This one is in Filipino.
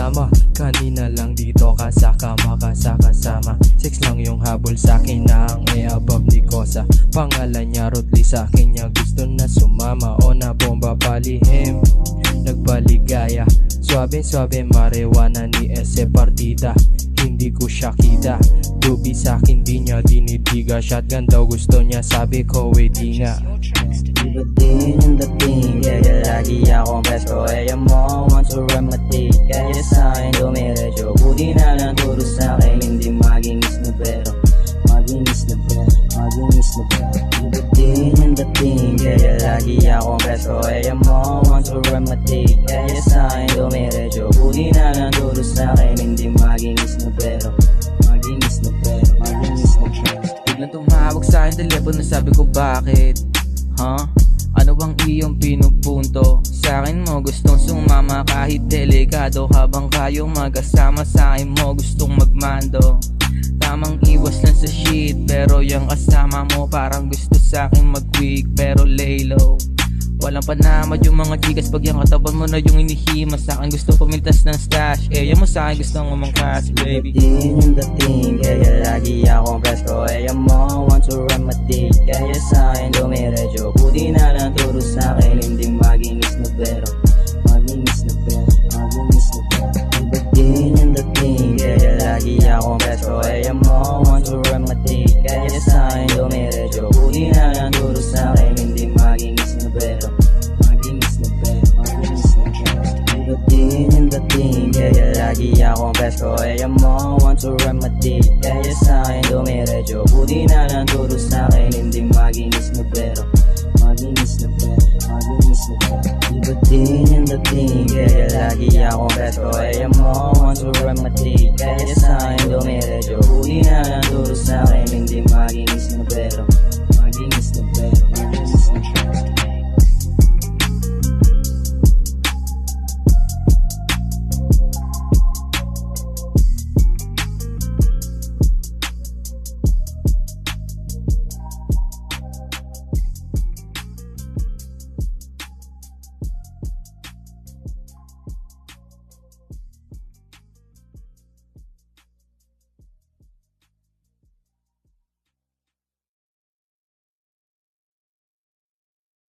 kasama. Kanina lang dito kasakama kasama. Sex lang yung habol sa'kin na ang above ni Kosa. Pangalan niya Rotli, sa'kin niya gusto na sumama. O na bomba palihim, nagbaligaya. Suabe marijuana ni ese partida. Hindi ko siya kita, dubi sa'kin di niya dinidiga. Shotgun daw gusto niya, sabi ko di nga. Iba din yung dating, kaya lagi akong presko. mo, want to remedy, kaya sa'kin dumiretso. Buti na lang turo sa'kin, hindi maginis na pero maginis na pero. Iba din yung dating, kaya lagi akong presko. mo, want to remedy, kaya sa'kin dumiretso. Buti na lang turo sa'kin, hindi maginis na pero maginis na pero. Biglang tumawag sa'kin telepono, sabi ko bakit? Ano bang iyong pinupunto? Sa'kin mo gustong sumama kahit delikado. Habang kayo magkasama sa'kin mo gustong magmando. Tamang iwas lang sa shit, pero yung kasama mo parang gusto sa'kin mag-quick pero lay low. Walang panamad yung mga gigas pag yung katawan mo na yung inihima. Sa'kin gusto pumintas ng stash, yung mo sa'kin gustong umangkas, baby. Din yung dating, kaya lagi akong presko. mo, want to remedy, kaya sa'kin dumiretso. Buti na lang turo sa'kin, hindi maginis na pero maginis na pero. Iba din yung dating, kaya lagi akong presko. mo, want to remedy, kaya sa'kin dumiretso. Buti na lang turo sa'kin, hindi maginis na pero maginis na pero. Iba din yung dating, kaya lagi akong presko. mo, want to remedy, kaya sa'kin dumiretso. Buti na lang turo sa'kin, hindi maginis na pero maginis na pero. Iba din yung dating, kaya lagi akong presko. mo, want to remedy, kaya sa'kin dumiretso. Buti na lang turo sa'kin, hindi maginis na pero maginis na pero.